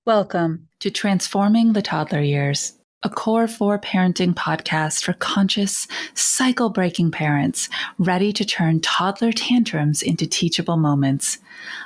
Welcome to Transforming the Toddler Years, a Core 4 parenting podcast for conscious, cycle-breaking parents ready to turn toddler tantrums into teachable moments.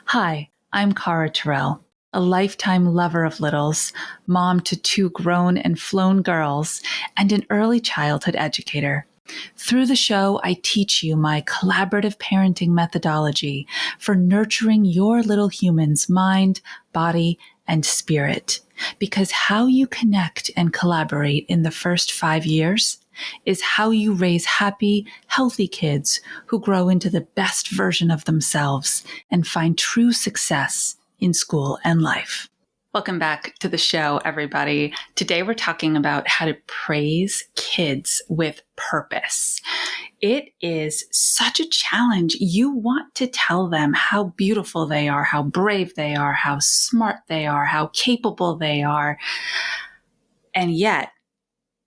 Hi, I'm Cara Tyrrell, a lifetime lover of littles, mom to 2 grown and flown girls, and an early childhood educator. Through the show, I teach you my collaborative parenting methodology for nurturing your little human's mind, body, and spirit. Because how you connect and collaborate in the first 5 years is how you raise happy, healthy kids who grow into the best version of themselves and find true success in school and life. Welcome back to the show, everybody. Today we're talking about how to praise kids with purpose. It is such a challenge. You want to tell them how beautiful they are, how brave they are, how smart they are, how capable they are. And yet,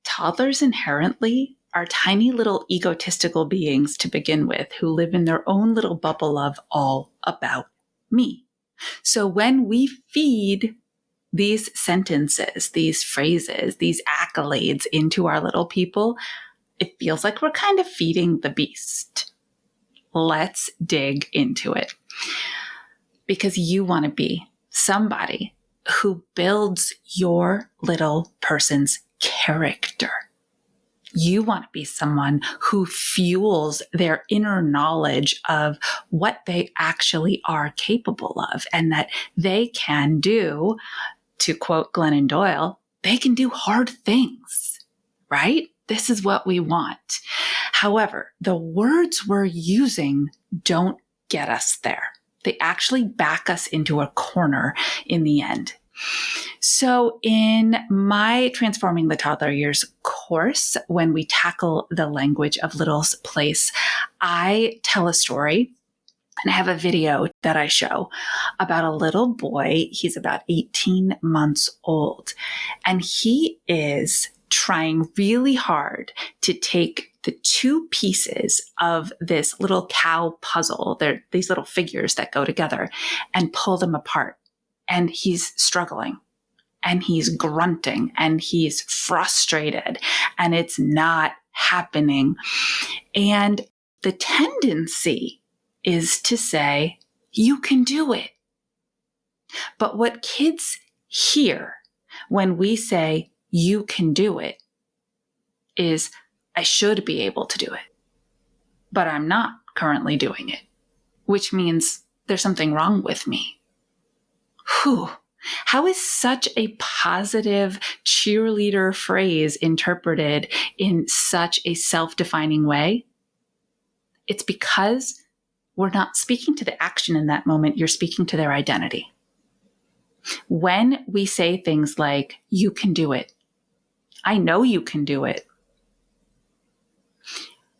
toddlers inherently are tiny little egotistical beings to begin with who live in their own little bubble of all about me. So when we feed these sentences, these phrases, these accolades into our little people, it feels like we're kind of feeding the beast. Let's dig into it. Because you want to be somebody who builds your little person's character. You want to be someone who fuels their inner knowledge of what they actually are capable of and that they can do. To quote Glennon Doyle, they can do hard things, right? This is what we want. However, the words we're using don't get us there. They actually back us into a corner in the end. So in my Transforming the Toddler Years course, when we tackle the language of little's place, I tell a story. And I have a video that I show about a little boy. He's about 18 months old. And he is trying really hard to take the 2 pieces of this little cow puzzle. They're these little figures that go together and pull them apart. And he's struggling. And he's grunting. And he's frustrated. And it's not happening. And the tendency is to say, you can do it. But what kids hear when we say, you can do it, is, I should be able to do it, but I'm not currently doing it, which means there's something wrong with me. Whew. How is such a positive cheerleader phrase interpreted in such a self-defining way? It's because we're not speaking to the action in that moment. You're speaking to their identity. When we say things like, you can do it, I know you can do it,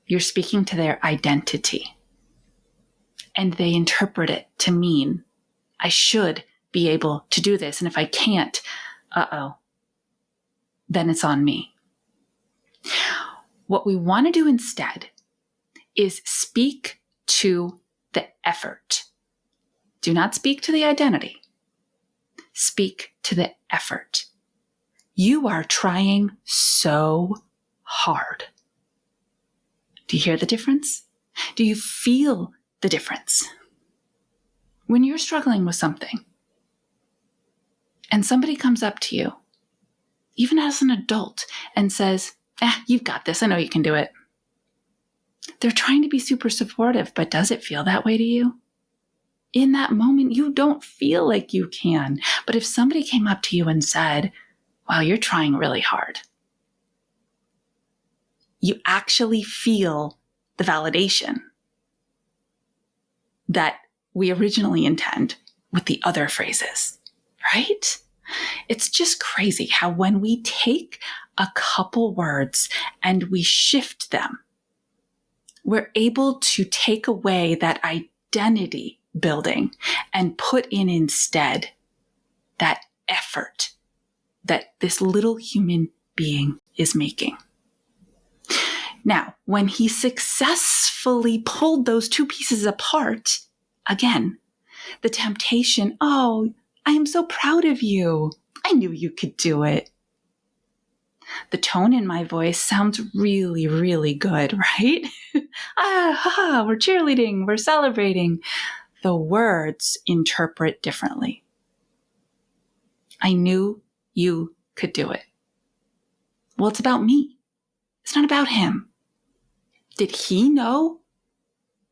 you're speaking to their identity. And they interpret it to mean, I should be able to do this. And if I can't, then it's on me. What we want to do instead is speak to the effort. Do not speak to the identity. Speak to the effort. You are trying so hard. Do you hear the difference? Do you feel the difference? When you're struggling with something and somebody comes up to you, even as an adult, and says, you've got this. I know you can do it. They're trying to be super supportive, but does it feel that way to you? In that moment, you don't feel like you can. But if somebody came up to you and said, wow, you're trying really hard, you actually feel the validation that we originally intend with the other phrases, right? It's just crazy how when we take a couple words and we shift them, we're able to take away that identity building and put in instead that effort that this little human being is making. Now, when he successfully pulled those 2 pieces apart, again, the temptation, I am so proud of you. I knew you could do it. The tone in my voice sounds really, really good, right? We're cheerleading, we're celebrating. The words interpret differently. I knew you could do it. Well, it's about me. It's not about him. Did he know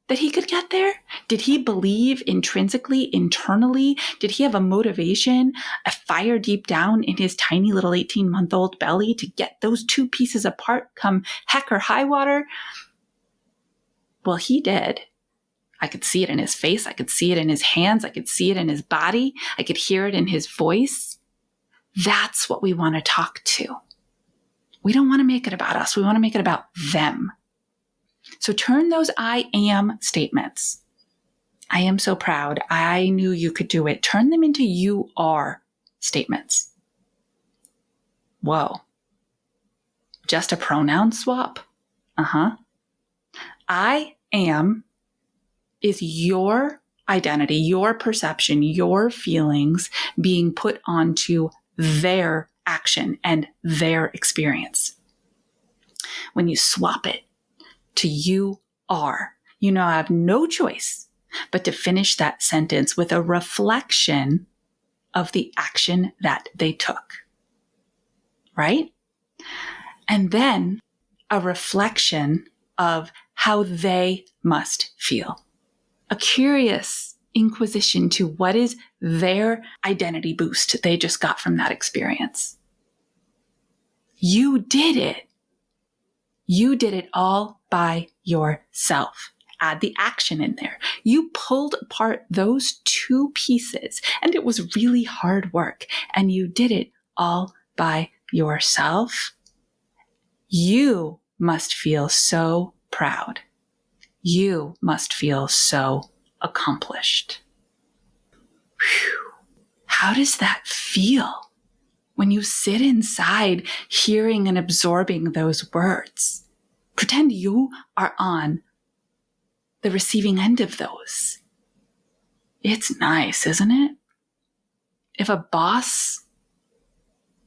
that he could get there? Did he believe intrinsically, internally? Did he have a motivation, a fire deep down in his tiny little 18-month-old belly to get those two pieces apart come heck or high water? Well, he did. I could see it in his face. I could see it in his hands. I could see it in his body. I could hear it in his voice. That's what we want to talk to. We don't want to make it about us. We want to make it about them. So turn those I am statements. I am so proud. I knew you could do it. Turn them into you are statements. Whoa. Just a pronoun swap? I am is your identity, your perception, your feelings being put onto their action and their experience. When you swap it to you are, you now have no choice but to finish that sentence with a reflection of the action that they took, right? And then a reflection of how they must feel. A curious inquisition to what is their identity boost they just got from that experience. You did it. You did it all by yourself. Add the action in there. You pulled apart those two pieces, and it was really hard work, and you did it all by yourself. You must feel so proud. You must feel so accomplished. Whew. How does that feel when you sit inside hearing and absorbing those words? Pretend you are on the receiving end of those. It's nice, isn't it? If a boss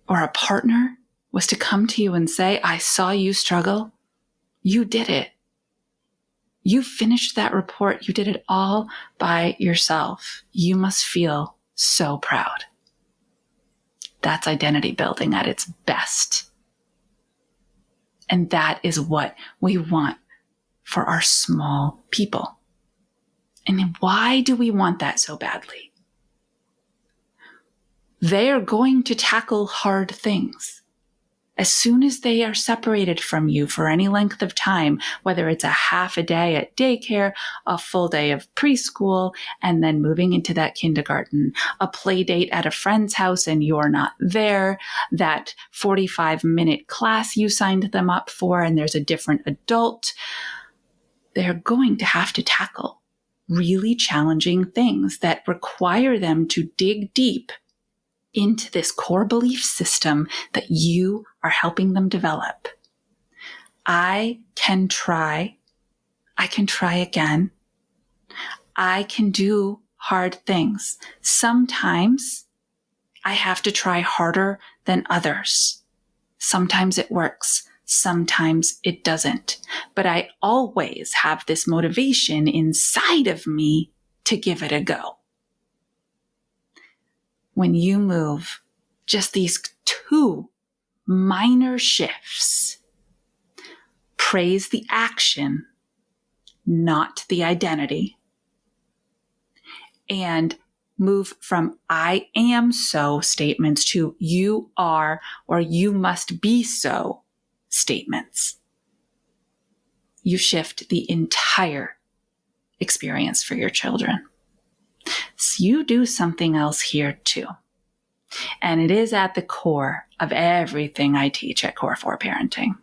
or a partner was to come to you and say, I saw you struggle, you did it. You finished that report. You did it all by yourself. You must feel so proud. That's identity building at its best. And that is what we want for our small people. And why do we want that so badly? They are going to tackle hard things. As soon as they are separated from you for any length of time, whether it's a half a day at daycare, a full day of preschool, and then moving into that kindergarten, a play date at a friend's house and you're not there, that 45-minute class you signed them up for and there's a different adult, they're going to have to tackle really challenging things that require them to dig deep into this core belief system that you are helping them develop. I can try. I can try again. I can do hard things. Sometimes I have to try harder than others. Sometimes it works. Sometimes it doesn't. But I always have this motivation inside of me to give it a go. When you move just these two minor shifts, praise the action, not the identity, and move from I am so statements to you are or you must be so statements, you shift the entire experience for your children. So you do something else here too. And it is at the core of everything I teach at Core 4 Parenting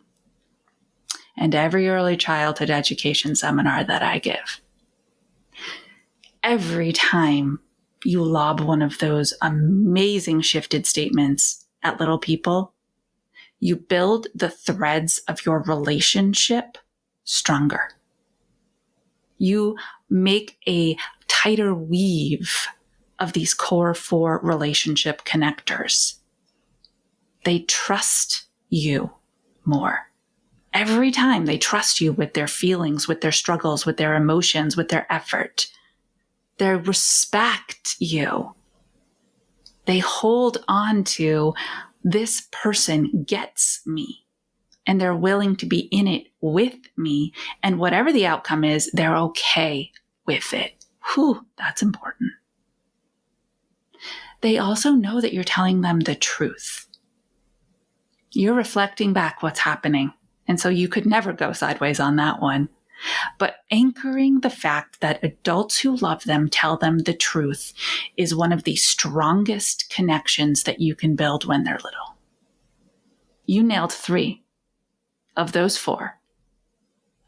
and every early childhood education seminar that I give. Every time you lob one of those amazing shifted statements at little people, you build the threads of your relationship stronger. You make a tighter weave of these core 4 relationship connectors. They trust you more. Every time they trust you with their feelings, with their struggles, with their emotions, with their effort. They respect you. They hold on to, this person gets me, and they're willing to be in it with me. And whatever the outcome is, they're okay with it. Whew, that's important. They also know that you're telling them the truth. You're reflecting back what's happening. And so you could never go sideways on that one. But anchoring the fact that adults who love them tell them the truth is one of the strongest connections that you can build when they're little. You nailed 3 of those 4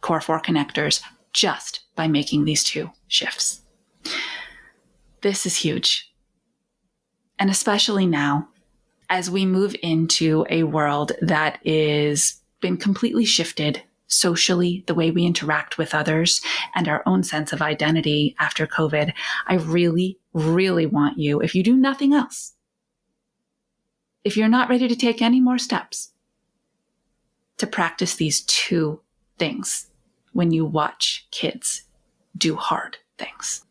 core 4 connectors just by making these 2 shifts. This is huge. And especially now, as we move into a world that is been completely shifted socially, the way we interact with others and our own sense of identity after COVID, I really, really want you, if you do nothing else, if you're not ready to take any more steps, to practice these 2 things when you watch kids do hard things.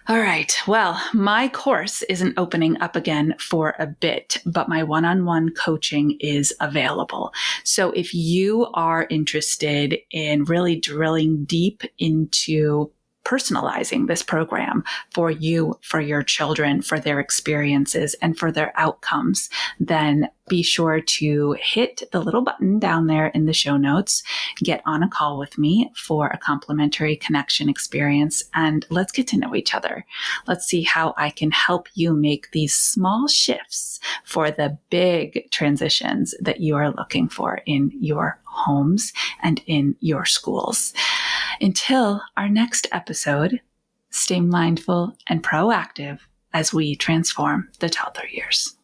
All right. Well, my course isn't opening up again for a bit, but my one-on-one coaching is available. So if you are interested in really drilling deep into personalizing this program for you, for your children, for their experiences, and for their outcomes, then be sure to hit the little button down there in the show notes, get on a call with me for a complimentary connection experience, and let's get to know each other. Let's see how I can help you make these small shifts for the big transitions that you are looking for in your homes and in your schools. Until our next episode, stay mindful and proactive as we transform the toddler years.